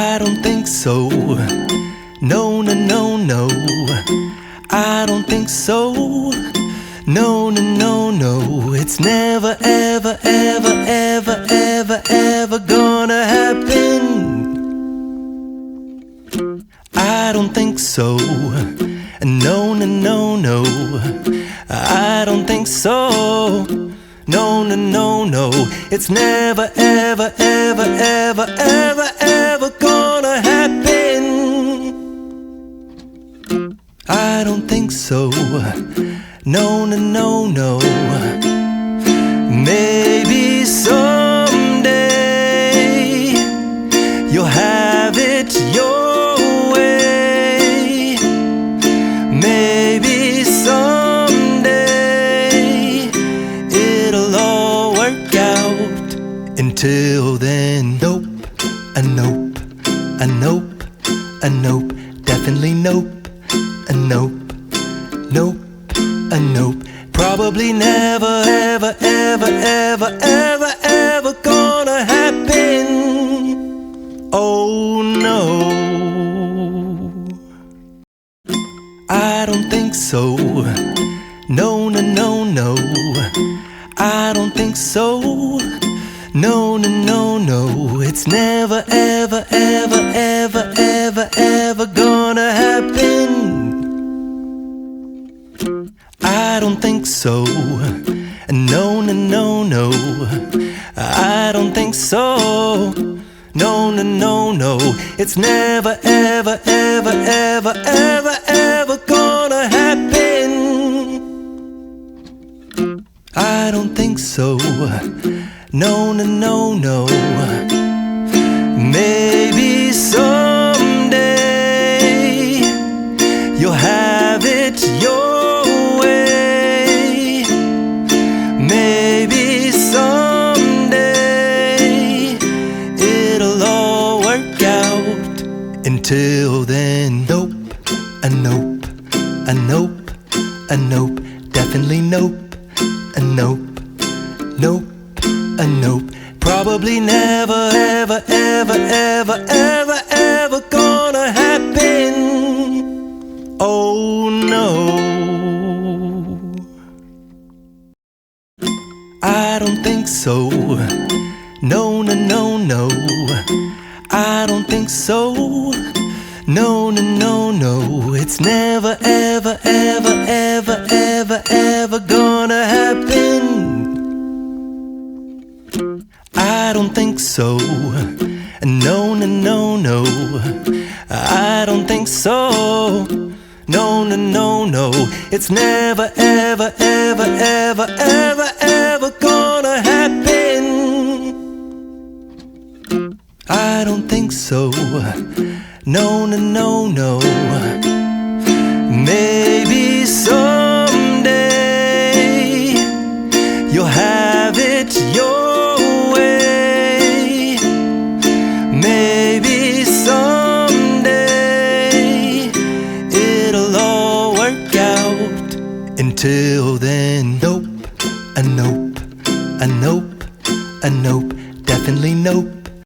I don't think so. No, no, no, no. I don't think so. No, no, no, no. It's never, ever, ever, ever, ever, ever gonna happen. I don't think so. No, no, no, no. I don't think so. No, no, no, no. It's never, ever, ever, ever, ever, ever gonna happen. I don't think so. No, no, no, no. Maybe someday you'll have it your way. Maybe someday it'll all work out. Until then, nope, a nope, a nope, a nope, definitely nope, a nope, nope, a nope. Probably never, ever, ever, ever, ever, ever gonna happen. Oh no, I don't think so. No, no, no, no. I don't think so. No, no, no, no. It's never, ever, ever, ever, ever, ever gonna happen. I don't think so. No, no, no, no. I don't think so. No, no, no, no. It's never, ever, ever, ever, ever, ever gonna happen. I don't think so. No, no, no, no. Maybe someday you'll have it your way. Maybe someday it'll all work out. Until then, nope, a nope, a nope, a nope, definitely nope, a nope, nope, a nope. Probably never, ever, ever, ever, ever, ever gonna happen. Oh no, I don't think so. No, no, no, no. I don't think so. No, no, no, no. It's never, ever, ever, ever, ever, ever gonna happen. I don't think so. No, no, no, no. I don't think so. No, no, no, no. It's never, ever, ever, ever, ever, ever gonna happen. I don't think so. No, no, no, no. Maybe someday you'll have it your way. Maybe someday it'll all work out. Until then, nope, a nope, a nope, a nope,